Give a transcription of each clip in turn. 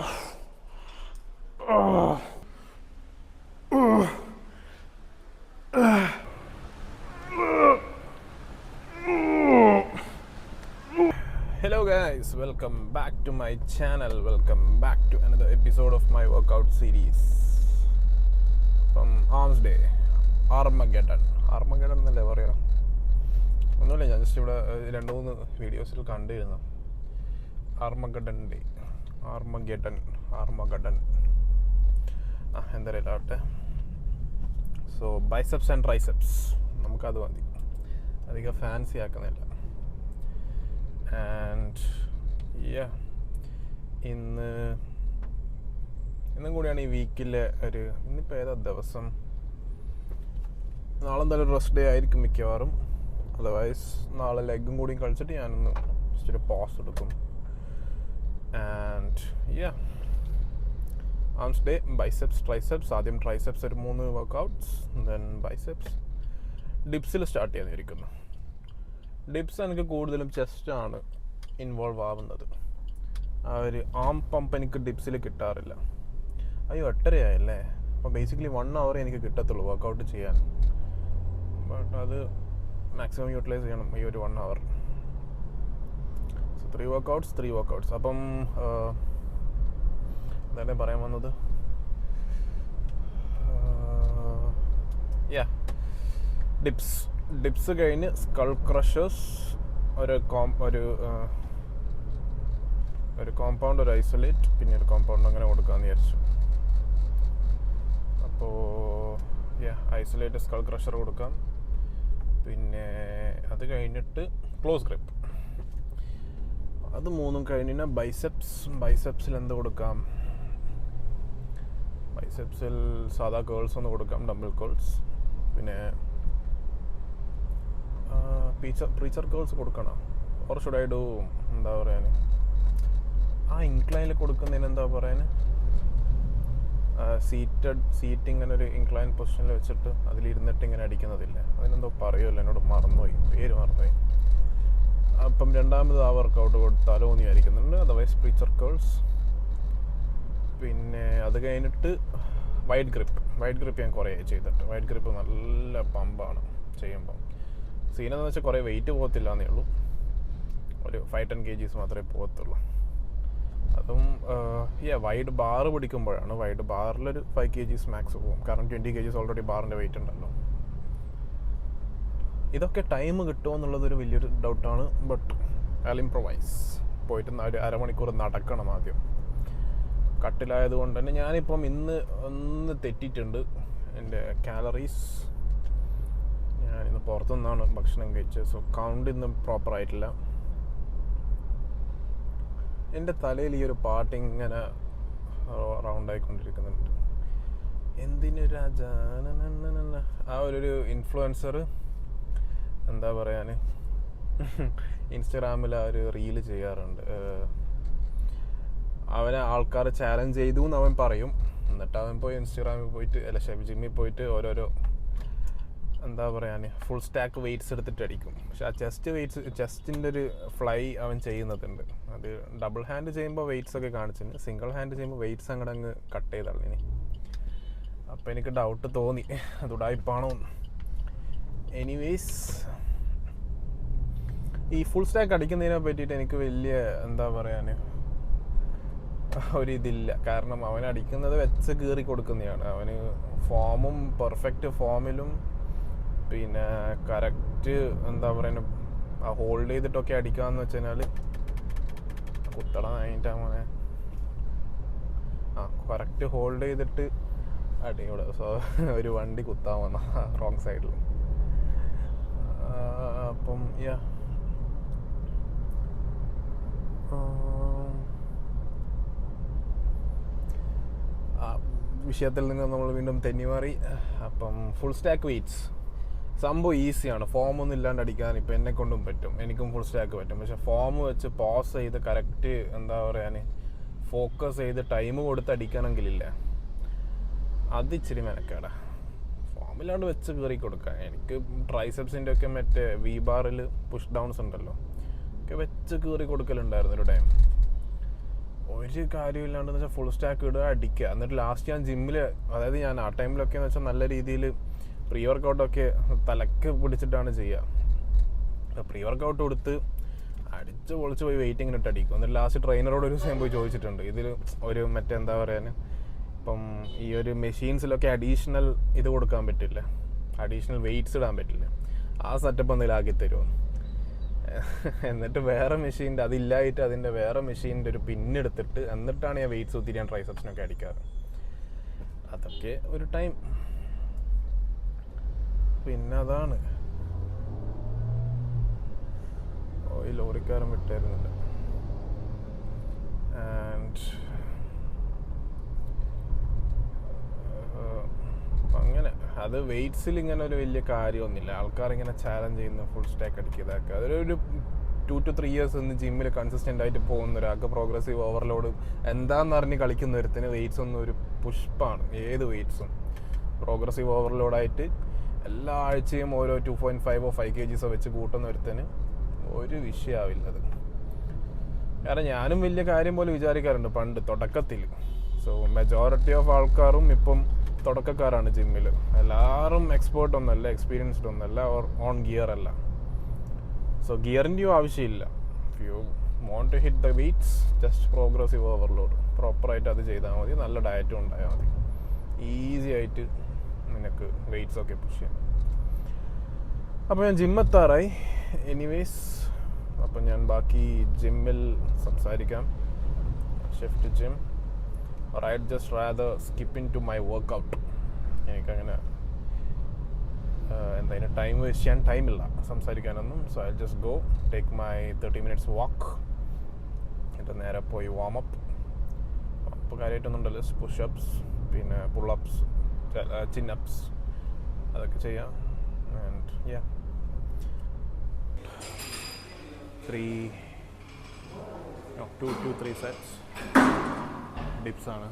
Hello guys, welcome back to my channel. Welcome back to another episode of my workout series from Arms Day. Armageddon എന്നല്ലേ പറയാം. ഒന്നുമില്ല, ഞാൻ just ഇവിടെ 2-3 വീഡിയോസിൽ കണ്ടിരുന്നു. ആർമഗഡൻ ഡേ, ആർമഗഡൻ എന്തായാലും ആവട്ടെ. സോ ബൈസെപ്സ് ആൻഡ് ട്രൈസെപ്സ് നമുക്കത് മതി, അധികം ഫാൻസി ആക്കുന്നില്ല. ആൻഡ് ഇന്നും കൂടിയാണ് ഈ വീക്കിലെ ഇന്നിപ്പോൾ ഏതാ ദിവസം, നാളെ എന്തായാലും റെസ്റ്റ് ഡേ ആയിരിക്കും മിക്കവാറും. അതർവൈസ് നാളെ ലെഗും കൂടിയും കളിച്ചിട്ട് ഞാനൊന്ന് ജസ്റ്റ് ഒരു പോസ് എടുക്കും. And arms day, biceps, triceps. ആദ്യം ട്രൈസെപ്സ് ഒരു 3 വർക്കൗട്ട്സ്, ദെൻ ബൈസെപ്സ്. ഡിപ്സിൽ സ്റ്റാർട്ട് ചെയ്യാനിരിക്കുന്നു. ഡിപ്സ് എനിക്ക് കൂടുതലും ചെസ്റ്റാണ് ഇൻവോൾവ് ആവുന്നത്. ആ ഒരു ആം പമ്പ് എനിക്ക് ഡിപ്സിൽ കിട്ടാറില്ല. അയ്യോ 8:30 അപ്പോൾ ബേസിക്കലി 1 hour എനിക്ക് കിട്ടത്തുള്ളൂ വർക്കൗട്ട് ചെയ്യാൻ. ബട്ട് അത് മാക്സിമം യൂട്ടിലൈസ് ചെയ്യണം ഈ ഒരു 1 hour. So 3 workouts. അപ്പം എന്താണ് പറയാൻ വന്നത്? ഡിപ്സ് കഴിഞ്ഞ് സ്കൾ ക്രഷേഴ്സ്, ഒരു കോമ്പൗണ്ട്, ഒരു ഐസൊലേറ്റ്, പിന്നെ ഒരു കോമ്പൗണ്ട് അങ്ങനെ കൊടുക്കാമെന്ന് വിചാരിച്ചു. അപ്പോൾ ഐസൊലേറ്റ്, സ്കൾ ക്രഷർ കൊടുക്കാം. പിന്നെ അത് കഴിഞ്ഞിട്ട് ക്ലോസ് ഗ്രിപ്പ്. അത് 3 കഴിഞ്ഞാൽ ബൈസെപ്സിൽ എന്ത് കൊടുക്കാം? ബൈസെപ്സിൽ സാധാ കേൾസ് ഒന്ന് കൊടുക്കാം, ഡംബിൾ കേൾസ്. പിന്നെ പ്രീച്ചർ കേൾസ് കൊടുക്കണം. ഓർ ഷുഡ് ഐ ഡു, എന്താ പറയാൻ, ആ ഇൻക്ലൈനിൽ കൊടുക്കുന്നതിന് എന്താ പറയാൻ, സീറ്റ് ഇങ്ങനെ ഒരു ഇൻക്ലൈൻ പൊസിഷനിൽ വെച്ചിട്ട് അതിലിരുന്നിട്ട് ഇങ്ങനെ അടിക്കുന്നതില്ല, അതിനെന്തോ പറയുമല്ലോ, എന്നോട് പേര് മറന്നുപോയി. അപ്പം രണ്ടാമത് ആ വർക്കൗട്ട് കൊടുത്താലോ എന്ന് വിചാരിക്കുന്നുണ്ട്. Otherwise preacher curls. പിന്നെ അത് കഴിഞ്ഞിട്ട് വൈഡ് ഗ്രിപ്പ് ഞാൻ കുറേ ചെയ്തിട്ട്. വൈഡ് ഗ്രിപ്പ് നല്ല പമ്പാണ് ചെയ്യുമ്പം. സീനെന്ന് വെച്ചാൽ കുറേ വെയിറ്റ് പോകത്തില്ല എന്നേ ഉള്ളൂ, ഒരു 5-10 kgs മാത്രമേ പോകത്തുള്ളൂ. അതും വൈഡ് ബാർ പിടിക്കുമ്പോഴാണ്. വൈഡ് ബാറിലൊരു 5 kgs മാക്സ് പോകും, കാരണം 20 kgs ഓൾറെഡി ബാറിൻ്റെ വെയിറ്റ് ഉണ്ടല്ലോ. ഇതൊക്കെ ടൈം കിട്ടുമോ എന്നുള്ളതൊരു വലിയൊരു ഡൗട്ടാണ്. But I improvise. പോയിട്ട് ഒരു അരമണിക്കൂർ നടക്കണം ആദ്യം. കട്ടിലായതുകൊണ്ട് തന്നെ ഞാനിപ്പം ഒന്ന് തെറ്റിയിട്ടുണ്ട് എൻ്റെ കാലറീസ്. ഞാനിന്ന് പുറത്തുനിന്നാണ് ഭക്ഷണം കഴിച്ചത്. സോ കൗണ്ട് ഇന്ന് പ്രോപ്പറായിട്ടില്ല. എൻ്റെ തലയിൽ ഈ ഒരു പാട്ട് ഇങ്ങനെ റൗണ്ടായിക്കൊണ്ടിരിക്കുന്നുണ്ട്. എന്തിനു രാജാ, ആ ഒരു ഇൻഫ്ലുവൻസർ, എന്താ പറയാൻ, ഇൻസ്റ്റഗ്രാമിൽ ആ ഒരു റീല് ചെയ്യാറുണ്ട്. അവനെ ആൾക്കാർ ചാലഞ്ച് ചെയ്തു എന്ന് അവൻ പറയും. എന്നിട്ട് അവൻ പോയി ഇൻസ്റ്റഗ്രാമിൽ പോയിട്ട് ജിമ്മിൽ പോയിട്ട് ഓരോരോ, എന്താ പറയാൻ, ഫുൾ സ്റ്റാക്ക് വെയ്റ്റ്സ് എടുത്തിട്ട് അടിക്കും. പക്ഷെ ആ ചെസ്റ്റിൻ്റെ ഒരു ഫ്ലൈ അവൻ ചെയ്യുന്നതുണ്ട്. അത് ഡബിൾ ഹാൻഡ് ചെയ്യുമ്പോൾ വെയ്റ്റ്സ് ഒക്കെ കാണിച്ചിട്ടുണ്ട്, സിംഗിൾ ഹാൻഡ് ചെയ്യുമ്പോൾ വെയ്റ്റ്സ് അങ്ങ് കട്ട് ചെയ്തള്ളിനി. അപ്പോൾ എനിക്ക് ഡൗട്ട് തോന്നി അത് ഉടായിപ്പാണോ. എനിവേയ്സ്, ഈ ഫുൾ സ്റ്റാക്ക് അടിക്കുന്നതിനെ പറ്റിയിട്ട് എനിക്ക് വലിയ, എന്താ പറയാൻ, ഒരിതില്ല. കാരണം അവൻ അടിക്കുന്നത് വെച്ച് കീറി കൊടുക്കുന്നതാണ്. അവന് ഫോമും പെർഫെക്റ്റ് ഫോമിലും പിന്നെ കറക്റ്റ്, എന്താ പറയുക, ഹോൾഡ് ചെയ്തിട്ടൊക്കെ അടിക്കാമെന്ന് വെച്ച് കഴിഞ്ഞാൽ കുത്തട കഴിഞ്ഞിട്ടാ മോനെ. കറക്റ്റ് ഹോൾഡ് ചെയ്തിട്ട് അടിയോടെ. സോ ഒരു വണ്ടി കുത്താൻ വന്ന റോങ് സൈഡിൽ. അപ്പം വിഷയത്തിൽ നിന്ന് നമ്മൾ വീണ്ടും തെന്നിമാറി. അപ്പം ഫുൾ സ്റ്റാക്ക് വെയ്റ്റ്സ് സംഭവം ഈസിയാണ്. ഫോമൊന്നും ഇല്ലാണ്ട് അടിക്കാൻ ഇപ്പം എന്നെ കൊണ്ടും പറ്റും, എനിക്കും ഫുൾ സ്റ്റാക്ക് പറ്റും. പക്ഷെ ഫോം വെച്ച് പോസ് ചെയ്ത് കറക്റ്റ്, എന്താ പറയാൻ, ഫോക്കസ് ചെയ്ത് ടൈം കൊടുത്ത് അടിക്കണമെങ്കിലില്ല, അത് ഇച്ചിരി മെനക്കേടാ. ഫോമില്ലാണ്ട് വെച്ച് കയറി കൊടുക്കാം. എനിക്ക് ട്രൈസെപ്സിൻ്റെ ഒക്കെ മറ്റേ വി ബാറിൽ പുഷ് ഡൗൺസ് ഉണ്ടല്ലോ, ഒക്കെ വെച്ച് കയറി കൊടുക്കലുണ്ടായിരുന്നു ഒരു ടൈം. ഒരു കാര്യമില്ലാണ്ടെന്ന് വെച്ചാൽ ഫുൾ സ്റ്റാക്ക് ഇടുക, അടിക്കുക. എന്നിട്ട് ലാസ്റ്റ് ഞാൻ ജിമ്മിൽ, അതായത് ഞാൻ ആ ടൈമിലൊക്കെ എന്ന് വെച്ചാൽ നല്ല രീതിയിൽ പ്രീ വർക്കൗട്ടൊക്കെ തലക്ക് പിടിച്ചിട്ടാണ് ചെയ്യുക. പ്രീ വർക്കൗട്ട് കൊടുത്ത് അടിച്ച് പൊളിച്ച് പോയി വെയിറ്റിങ്ങിന് ഇട്ട് അടിക്കും. എന്നിട്ട് ലാസ്റ്റ് ട്രെയിനറോട് ഒരു ദിവസം പോയി ചോദിച്ചിട്ടുണ്ട്, ഇതിൽ ഒരു മറ്റെന്താ പറയാൻ, ഇപ്പം ഈ ഒരു മെഷീൻസിലൊക്കെ അഡീഷണൽ ഇത് കൊടുക്കാൻ പറ്റില്ല, അഡീഷണൽ വെയ്റ്റ്സ് ഇടാൻ പറ്റില്ല, ആ സെറ്റപ്പ് എന്തെങ്കിലും ആക്കി തരുമോ. എന്നിട്ട് വേറെ മെഷീൻ്റെ അതില്ലായിട്ട് അതിൻ്റെ വേറെ മെഷീൻ്റെ ഒരു പിന്നെടുത്തിട്ട് എന്നിട്ടാണ് ഞാൻ വെയ്റ്റ്സ് ഒത്തിരി ഞാൻ ട്രൈസെപ്സിനൊക്കെ അടിക്കാറ്. അതൊക്കെ ഒരു ടൈം. പിന്നെ അതാണ് ഈ ലോറിക്കാരൻ വിട്ടായിരുന്നില്ല. ആൻഡ് അങ്ങനെ അത് വെയ്റ്റ്സിൽ ഇങ്ങനെ ഒരു വലിയ കാര്യമൊന്നുമില്ല. ആൾക്കാരിങ്ങനെ ചാലഞ്ച് ചെയ്യുന്ന ഫുൾ സ്റ്റാക്ക് അടിക്കുന്നതൊക്കെ അതൊരു 2 to 3 years ഇന്ന് ജിമ്മിൽ കൺസിസ്റ്റൻ്റ് ആയിട്ട് പോകുന്ന ഒരാൾക്ക് പ്രോഗ്രസീവ് ഓവർലോഡ് എന്താണെന്ന് അറിഞ്ഞ് കളിക്കുന്ന ഒരുത്തിന് വെയ്റ്റ്സ് ഒന്നും ഒരു പുഷ്പമാണ്. ഏത് വെയ്റ്റ്സും പ്രോഗ്രസീവ് ഓവർലോഡായിട്ട് എല്ലാ ആഴ്ചയും ഓരോ 2.5 or 5 kgs വെച്ച് കൂട്ടുന്ന ഒരുത്തിന് ഒരു വിഷയമാവില്ല അത്. കാരണം ഞാനും വലിയ കാര്യം പോലെ വിചാരിക്കാറുണ്ട് പണ്ട് തുടക്കത്തിൽ. സോ മെജോറിറ്റി ഓഫ് ആൾക്കാരും ഇപ്പം തുടക്കക്കാരാണ് ജിമ്മിൽ. എല്ലാവരും എക്സ്പേർട്ട് ഒന്നല്ല, എക്സ്പീരിയൻസ്ഡ് ഒന്നല്ല, ഓൺ ഗിയർ അല്ല. സോ ഗിയറിൻ്റെയും ആവശ്യമില്ല. If you want to hit the weights, just progressive overload പ്രോപ്പറായിട്ട് അത് ചെയ്താൽ മതി. നല്ല ഡയറ്റും ഉണ്ടായാൽ മതി. ഈസി ആയിട്ട് നിനക്ക് വെയ്റ്റ്സ് ഒക്കെ പുഷ് ചെയ്യാം. അപ്പോൾ ഞാൻ ജിമ്മെത്താറായി. എനിവേസ്, അപ്പം ഞാൻ ബാക്കി ജിമ്മിൽ സംസാരിക്കാം. Shift gym or I'd just rather skip into my workout. എനിക്കങ്ങനെ എന്താ ടൈം വേസ്റ്റ് ചെയ്യാൻ ടൈമില്ല സംസാരിക്കാനൊന്നും. So I just go take my 30 minutes walk, എന്നിട്ട് നേരെ പോയി വാമപ്പ്. അപ്പോൾ കാര്യമായിട്ടൊന്നുണ്ടല്ലോ, പുഷപ്സ്, പിന്നെ പുള്ളപ്സ്, ചിന്നപ്സ്, അതൊക്കെ ചെയ്യാം. And yeah 2 to 3 sets dips ആണ്.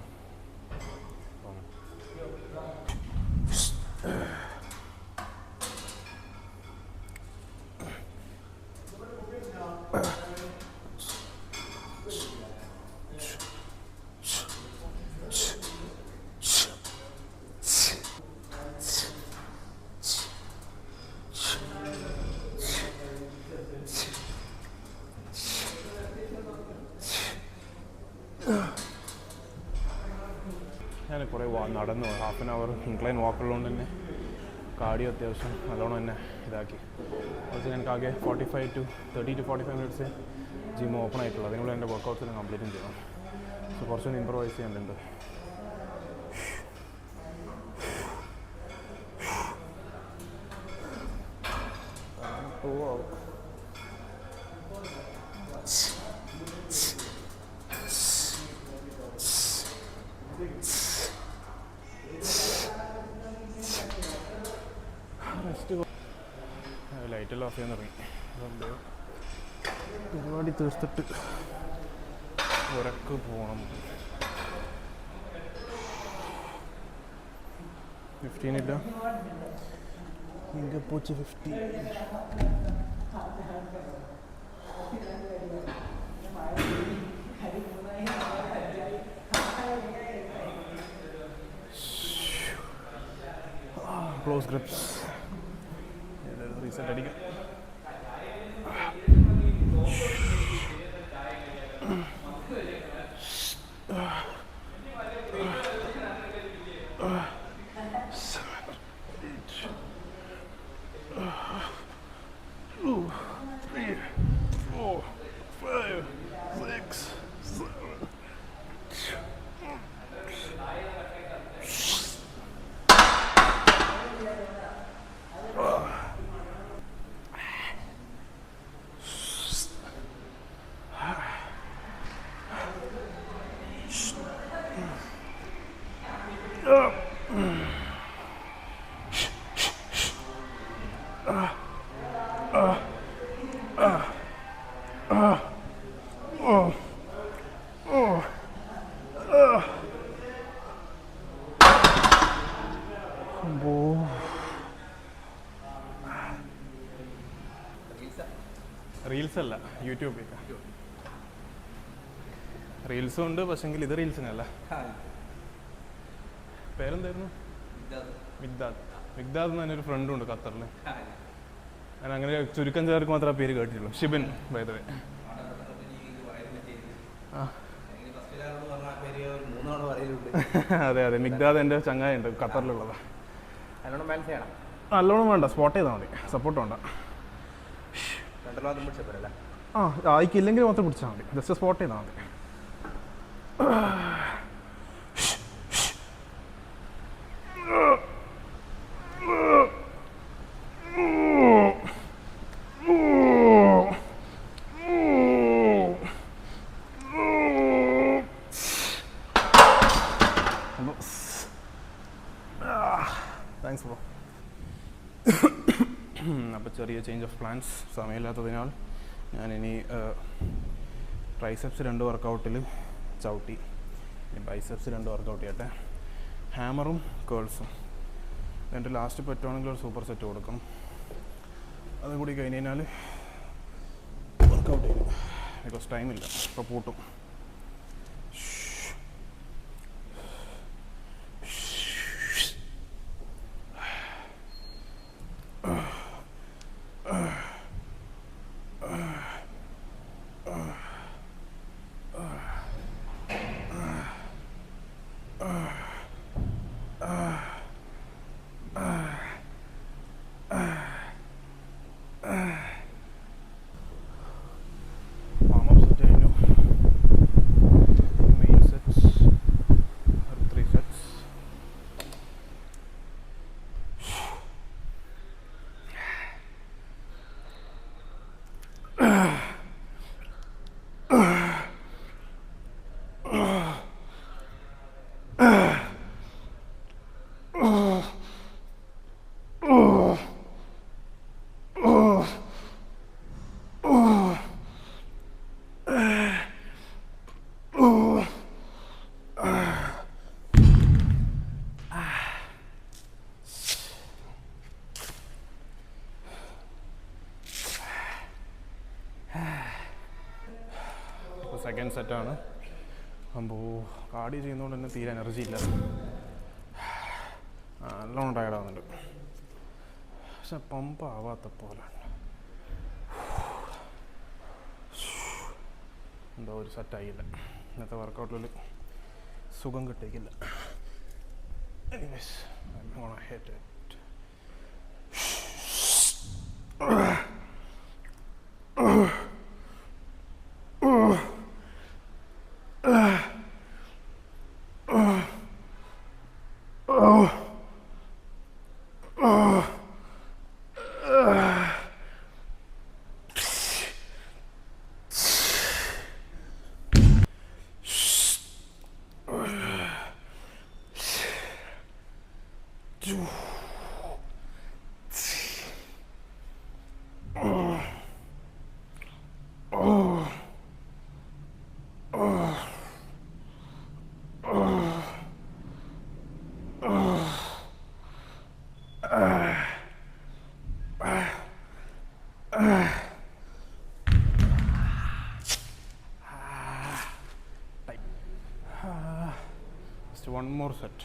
ഞാൻ കുറേ നടന്നു, 1/2 hour ഇൻക്ലൈൻ വാക്കുള്ളതുകൊണ്ട് തന്നെ കാർഡിയോ അത്യാവശ്യം നല്ലോണം തന്നെ ഇതാക്കി. പക്ഷേ ഞങ്ങൾക്ക് ആകെ 30 to 45 minutes ജിം ഓപ്പൺ ആയിട്ടുള്ളൂ. അതിനുള്ള എൻ്റെ വർക്കൗട്ട്സിന് കംപ്ലീറ്റും ചെയ്യണം. സോ കുറച്ചൊന്ന് ഇമ്പ്രൂവൈസ് ചെയ്യാനുണ്ട്. ലൈറ്റെല്ലാം ഓഫ് ചെയ്യാൻ തുടങ്ങി. അതുകൊണ്ട് പരിപാടി തീർത്തിട്ട് ഉറക്ക് പോകണം. 15 ഇല്ല, ഇங்கே போச்சு 50. ക്ലോസ് ഗ്രിപ്സ് റീസെറ്റ് അടിക്കാം. റീൽസ് അല്ല, യൂട്യൂബിൽ റീൽസും ഉണ്ട്, പക്ഷെങ്കിൽ ഇത് റീൽസിനല്ല. പേരെന്തായിരുന്നു? മിഗ്ദാദ്. മിഗ്ദാദ് എന്ന് പറഞ്ഞൊരു ഫ്രണ്ടും ഉണ്ട് ഖത്തറിൽ. ഞാൻ അങ്ങനെ ചുരുക്കം ചേർക്ക് മാത്രമേ ആ പേര് കേട്ടിട്ടുള്ളൂ. Shibin by the way. അതെ അതെ, മിഗ്ദാദ് എൻ്റെ ചങ്ങായി ഉണ്ട് ഖത്തറിലുള്ളതാ. നല്ലോണം വേണ്ട, സ്പോട്ട് ചെയ്താൽ മതി, സപ്പോർട്ട് വേണ്ട. ആയിക്കില്ലെങ്കിൽ മാത്രം പിടിച്ചാൽ മതി, ജസ്റ്റ് സ്പോട്ട് ചെയ്താൽ മതി. Thanks bro. അപ്പോൾ ചെറിയ ചേഞ്ച് ഓഫ് പ്ലാൻസ്. സമയമില്ലാത്തതിനാൽ ഞാനിനി ട്രൈസെപ്സ് 2 വർക്കൗട്ടിൽ ചവിട്ടി, ഇനി ബൈസെപ്സ് 2 വർക്കൗട്ട് ചെയ്യട്ടെ. ഹാമറും കേൾസും എൻ്റെ ലാസ്റ്റ് പറ്റുവാണെങ്കിൽ ഒരു സൂപ്പർ സെറ്റ് കൊടുക്കും. അതും കൂടി കഴിഞ്ഞ് കഴിഞ്ഞാൽ വർക്കൗട്ട് ചെയ്യും. ബിക്കോസ് ടൈമില്ല, ഇപ്പോൾ പൂട്ടും. സെക്കൻഡ് സെറ്റാണ്. അപ്പോൾ കാർഡിയോ ചെയ്യുന്നതുകൊണ്ട് തന്നെ തീരെ എനർജി ഇല്ല, നല്ലോണം ടയർഡാവുന്നുണ്ട്. പക്ഷെ പമ്പ് ആവാത്ത പോലെ എന്തോ ഒരു സെറ്റായില്ല. ഇന്നത്തെ വർക്കൗട്ടിൽ സുഖം കിട്ടിയില്ല. Anyways I gonna hit it. One more set.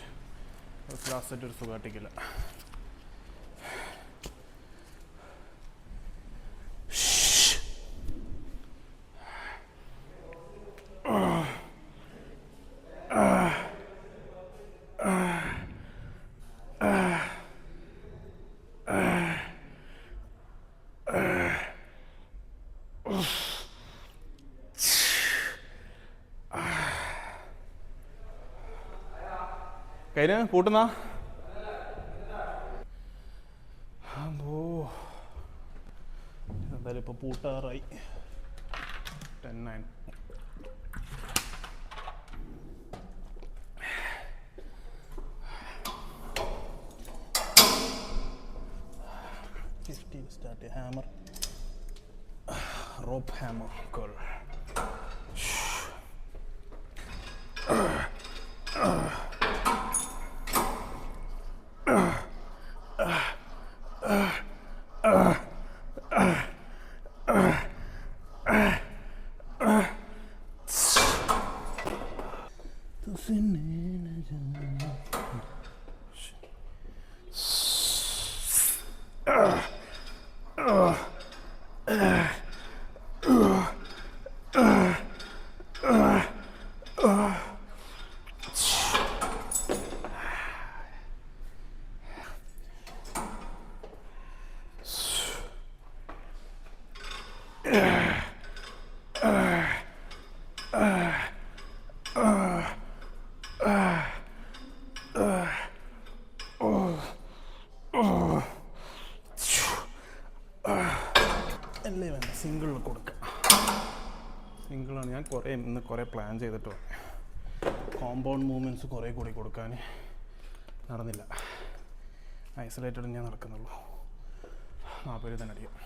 Last set ഒരു സുഖാട്ടിക്കില്ല. കയ്യില് കൂട്ടുന്ന എന്തായാലും ഇപ്പോൾ പൂട്ടാറായി. 10-9. Start a hammer, rope hammer curl. അല്ലേ വേണ്ട, സിംഗിളിൽ കൊടുക്കാം. സിംഗിളാണ് ഞാൻ കുറേ പ്ലാൻ ചെയ്തിട്ട് കോമ്പൗണ്ട് മൂവ്മെൻറ്റ്സ് കുറേ കൂടി കൊടുക്കാൻ നടന്നില്ല. ഐസൊലേറ്റഡ് ഞാൻ നടക്കുന്നുള്ളൂ. 40 തന്നെ അടിക്കും.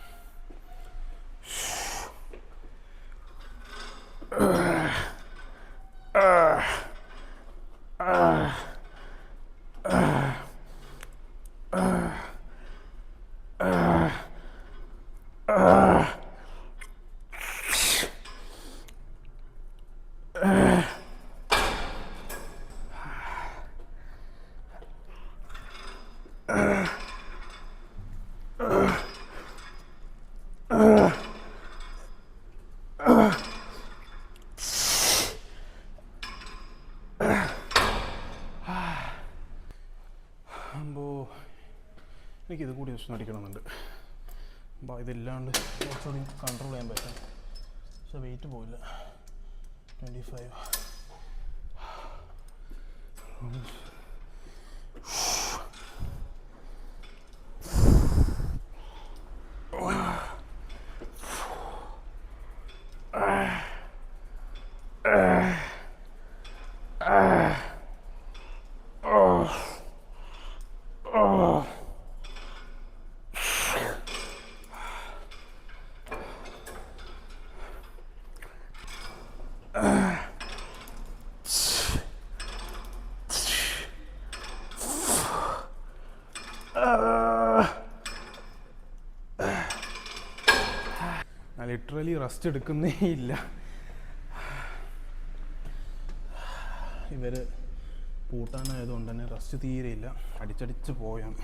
എനിക്കിത് കൂടി ജസ്റ്റ് അടിക്കണമെന്നുണ്ട്. അപ്പോൾ ഇതില്ലാണ്ട് കുറച്ചുകൂടി കൺട്രോൾ ചെയ്യാൻ പറ്റും. പക്ഷെ വെയിറ്റ് പോയില്ല. 25. ഞാൻ ലിറ്ററലി റെസ്റ്റ് എടുക്കുന്നേ ഇല്ല. ഇവർ പൂട്ടാനായതുകൊണ്ട് തന്നെ റെസ്റ്റ് തീരെയില്ല. അടിച്ചടിച്ച് പോയാണ്.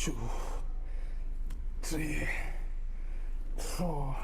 2, 3, 4.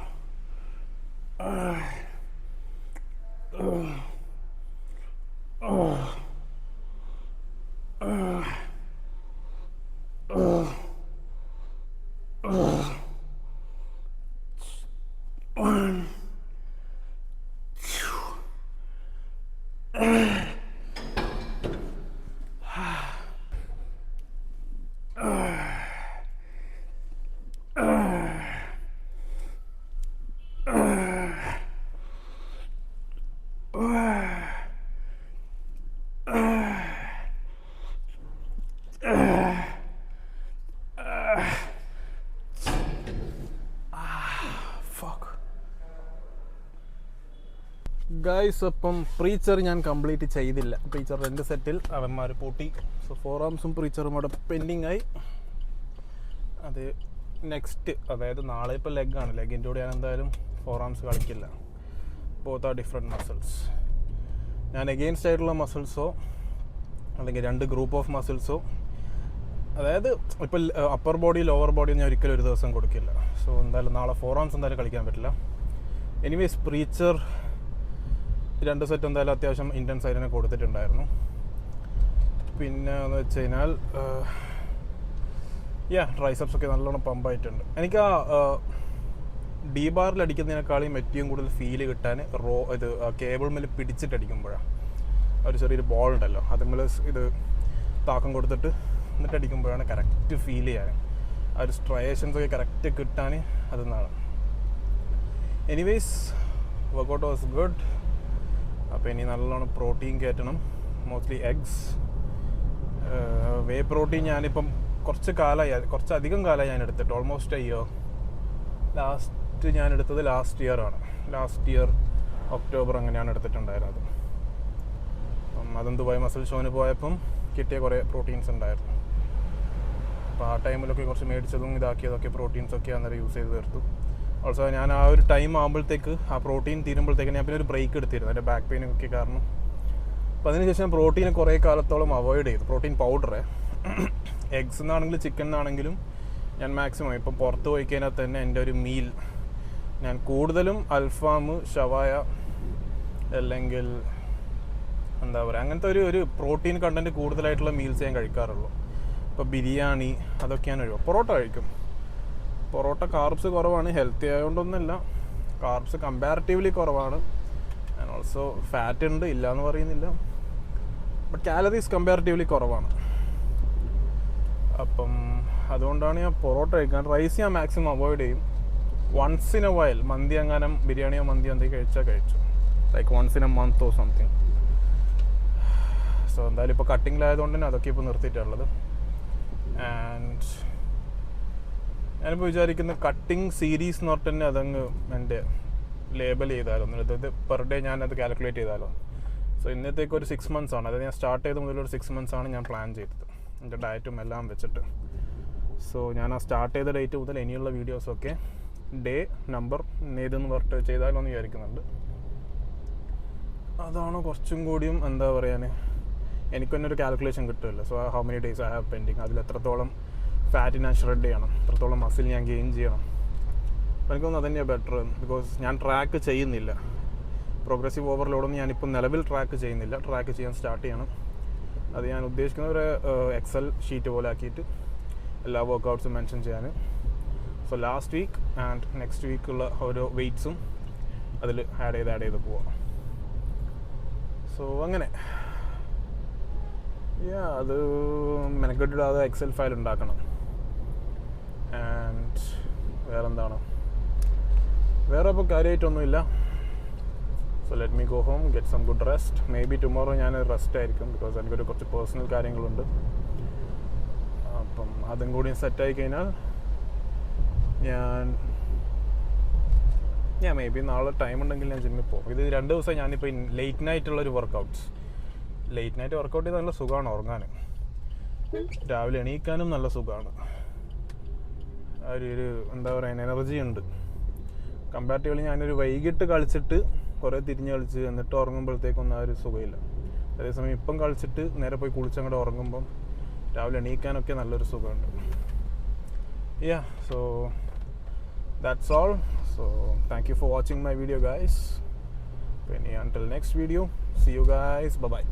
ഗൈസ്, അപ്പം പ്രീച്ചർ ഞാൻ കംപ്ലീറ്റ് ചെയ്തില്ല. പ്രീച്ചർ 2 സെറ്റിൽ അവന്മാർ പൂട്ടി. സോ 4 ആംസും പ്രീച്ചറും അവിടെ പെൻഡിങ് ആയി. അത് നെക്സ്റ്റ്, അതായത് നാളെ ഇപ്പോൾ ലെഗാണ്. ലെഗിൻ്റെ കൂടെ ഞാൻ എന്തായാലും 4 ആംസ് കളിക്കില്ല. Both are different muscles. ഞാൻ എഗെയിൻസ്റ്റ് ആയിട്ടുള്ള മസിൽസോ അല്ലെങ്കിൽ 2 ഗ്രൂപ്പ് ഓഫ് മസിൽസോ, അതായത് ഇപ്പോൾ അപ്പർ ബോഡി ലോവർ ബോഡി ഞാൻ ഒരിക്കലും ഒരു ദിവസം കൊടുക്കില്ല. സോ എന്തായാലും നാളെ 4 ആംസ് എന്തായാലും കളിക്കാൻ പറ്റില്ല. എനിവേസ് പ്രീച്ചർ 2 സെറ്റ് എന്തായാലും അത്യാവശ്യം ഇൻറ്റൻസ് ആയിട്ട് തന്നെ കൊടുത്തിട്ടുണ്ടായിരുന്നു. പിന്നെ എന്ന് വെച്ച് കഴിഞ്ഞാൽ ട്രൈസെപ്സ് ഒക്കെ നല്ലോണം പമ്പായിട്ടുണ്ട്. എനിക്ക് ആ ഡി ബാറിൽ അടിക്കുന്നതിനേക്കാളും ഏറ്റവും കൂടുതൽ ഫീല് കിട്ടാൻ കേബിൾ മേൽ പിടിച്ചിട്ടടിക്കുമ്പോഴാണ്. ഒരു ചെറിയൊരു ബോൾ ഉണ്ടല്ലോ, അതുമ്മേൽ ഇത് താക്കം കൊടുത്തിട്ട് എന്നിട്ട് അടിക്കുമ്പോഴാണ് കറക്റ്റ് ഫീൽ ചെയ്യാൻ. ആ ഒരു സ്ട്രയേഷൻസ് ഒക്കെ കറക്റ്റ് കിട്ടാൻ അതെന്നാണ്. Anyways workout was good. അപ്പോൾ ഇനി നല്ലോണം പ്രോട്ടീൻ കയറ്റണം. മോസ്റ്റ്ലി എഗ്സ്, വേ പ്രോട്ടീൻ ഞാനിപ്പം കുറച്ചധികം കാലമായി ഞാൻ എടുത്തിട്ട്. ഓൾമോസ്റ്റ് ലാസ്റ്റ് ഞാൻ എടുത്തത് ലാസ്റ്റ് ഇയർ ഒക്ടോബർ അങ്ങനെയാണ് എടുത്തിട്ടുണ്ടായിരുന്നത്. അപ്പം അതും ദുബായ് മസിൽ ഷോന് പോയപ്പം കിട്ടിയ കുറേ പ്രോട്ടീൻസ് ഉണ്ടായിരുന്നു. അപ്പോൾ ആ ടൈമിലൊക്കെ കുറച്ച് മേടിച്ചതും ഇതാക്കിയതൊക്കെ പ്രോട്ടീൻസൊക്കെ അന്നേരം യൂസ് ചെയ്ത് തീർത്തു. ഓൾസോ ഞാൻ ആ ഒരു ടൈം ആകുമ്പോഴത്തേക്ക് ആ പ്രോട്ടീൻ തീരുമ്പോഴത്തേക്ക് ഞാൻ പിന്നെ ഒരു ബ്രേക്ക് എടുത്തിരുന്നു എൻ്റെ ബാക്ക് പെയിനൊക്കെ കാരണം. അപ്പോൾ അതിനുശേഷം പ്രോട്ടീനെ കുറേ കാലത്തോളം അവോയ്ഡ് ചെയ്തു. പ്രോട്ടീൻ പൗഡറെ എഗ്സ് എന്നാണെങ്കിലും ചിക്കൻ എന്നാണെങ്കിലും ഞാൻ മാക്സിമം ഇപ്പം പുറത്ത് പോയി കഴിഞ്ഞാൽ തന്നെ എൻ്റെ ഒരു മീൽ ഞാൻ കൂടുതലും അൽഫാം, ഷവായ അല്ലെങ്കിൽ എന്താ പറയുക അങ്ങനത്തെ ഒരു പ്രോട്ടീൻ കണ്ടൻറ്റ് കൂടുതലായിട്ടുള്ള മീൽസ് ഞാൻ കഴിക്കാറുള്ളൂ. ഇപ്പോൾ ബിരിയാണി അതൊക്കെയാണ് ഒഴിവാക്കും. പൊറോട്ട കഴിക്കും. പൊറോട്ട കാർബ്സ് കുറവാണ്, ഹെൽത്തി ആയതുകൊണ്ടൊന്നുമല്ല, കാർബ്സ് കമ്പാരിറ്റീവ്ലി കുറവാണ്. ആൻഡ് ഓൾസോ ഫാറ്റ് ഉണ്ട്, ഇല്ല എന്ന് പറയുന്നില്ല, ബട്ട് കാലറീസ് കമ്പാരിറ്റീവ്ലി കുറവാണ്. അപ്പം അതുകൊണ്ടാണ് ഞാൻ പൊറോട്ട കഴിക്കാൻ. റൈസ് ഞാൻ മാക്സിമം അവോയ്ഡ് ചെയ്യും. വൺസ് ഇൻ എ വൈൽ മന്തി എങ്ങാനും ബിരിയാണിയോ മന്തിയോ എന്തെങ്കിലും കഴിച്ചു, like once in a month or something. So എന്തായാലും ഇപ്പോൾ കട്ടിങ്ങിലായതുകൊണ്ട് തന്നെ അതൊക്കെ ഇപ്പോൾ നിർത്തിയിട്ടുള്ളത്. ആൻഡ് ഞാനിപ്പോൾ വിചാരിക്കുന്ന കട്ടിങ് സീരീസ് എന്ന് പറഞ്ഞിട്ട് തന്നെ അതങ്ങ് എൻ്റെ ലേബൽ ചെയ്താലോ, അതായത് പെർ ഡേ ഞാനത് കാൽക്കുലേറ്റ് ചെയ്താലോ. സോ ഇന്നത്തേക്ക് ഒരു 6 months ആണ്, അതായത് ഞാൻ സ്റ്റാർട്ട് ചെയ്ത മുതലൊരു 6 months ആണ് ഞാൻ പ്ലാൻ ചെയ്തത്, എൻ്റെ ഡയറ്റും എല്ലാം വെച്ചിട്ട്. സോ ഞാൻ ആ സ്റ്റാർട്ട് ചെയ്ത ഡേറ്റ് മുതൽ ഇനിയുള്ള വീഡിയോസൊക്കെ ഡേ നമ്പർ ഏതെന്ന് പറഞ്ഞിട്ട് ചെയ്താലോ എന്ന് വിചാരിക്കുന്നുണ്ട്. അതാണ് കുറച്ചും കൂടിയും എന്താ പറയാൻ, എനിക്ക് തന്നെ ഒരു കാൽക്കുലേഷൻ കിട്ടുമല്ലോ. So how many days I have pending, അതിൽ എത്രത്തോളം ഫാറ്റ് ഞാൻ ഷ്രെഡ് ചെയ്യണം, എത്രത്തോളം മസിൽ ഞാൻ ഗെയിൻ ചെയ്യണം. അപ്പോൾ എനിക്ക് തോന്നുന്നു അതന്നെയാണ് ബെറ്റർ. ബിക്കോസ് ഞാൻ ട്രാക്ക് ചെയ്യുന്നില്ല, പ്രോഗ്രസീവ് ഓവർലോഡൊന്നും ഞാനിപ്പോൾ നിലവിൽ ട്രാക്ക് ചെയ്യുന്നില്ല. ട്രാക്ക് ചെയ്യാൻ സ്റ്റാർട്ട് ചെയ്യണം. അത് ഞാൻ ഉദ്ദേശിക്കുന്ന ഒരു എക്സൽ ഷീറ്റ് പോലെ ആക്കിയിട്ട് എല്ലാ വർക്കൗട്ട്സും മെൻഷൻ ചെയ്യാൻ. So last week and next വീക്കുള്ള ഓരോ വെയ്റ്റ്സും അതിൽ ആഡ് ചെയ്ത് പോവാം. സോ അങ്ങനെ അത് മെനക്കെട്ടിടാതെ എക്സൽ ഫയൽ ഉണ്ടാക്കണം. ആൻഡ് വേറെ ഇപ്പോൾ കാര്യമായിട്ടൊന്നുമില്ല. So let me go home, get some good rest. Maybe tomorrow ഞാൻ റെസ്റ്റ് ആയിരിക്കും, ബിക്കോസ് എനിക്കൊരു കുറച്ച് പേഴ്സണൽ കാര്യങ്ങളുണ്ട്. അപ്പം അതും കൂടി സെറ്റായി കഴിഞ്ഞാൽ ഞാൻ മേ ബി നാളെ ടൈം ഉണ്ടെങ്കിൽ ഞാൻ ജിമ്മിൽ പോകും. ഇത് 2 ദിവസം ഞാനിപ്പോൾ ലേറ്റ് നൈറ്റുള്ളൊരു വർക്കൗട്ട്സ്, ലേറ്റ് നൈറ്റ് വർക്കൗട്ട് ചെയ്താൽ നല്ല സുഖമാണ് ഉറങ്ങാൻ, രാവിലെ എണീക്കാനും നല്ല സുഖമാണ്. ഒരു എന്താ പറയുക, എനർജി ഉണ്ട്. കമ്പാരിറ്റീവ്ലി ഞാനൊരു വൈകിട്ട് കളിച്ചിട്ട് കുറേ തിരിഞ്ഞ് കളിച്ച് എന്നിട്ട് ഉറങ്ങുമ്പോഴത്തേക്കൊന്നും ആ ഒരു സുഖമില്ല. അതേസമയം ഇപ്പം കളിച്ചിട്ട് നേരെ പോയി കുളിച്ചങ്ങോട്ട് ഉറങ്ങുമ്പം രാവിലെ എണീക്കാനൊക്കെ നല്ലൊരു സുഖമുണ്ട്. So that's all. So thank you for watching my video, guys. Until next video, see you guys, bye bye.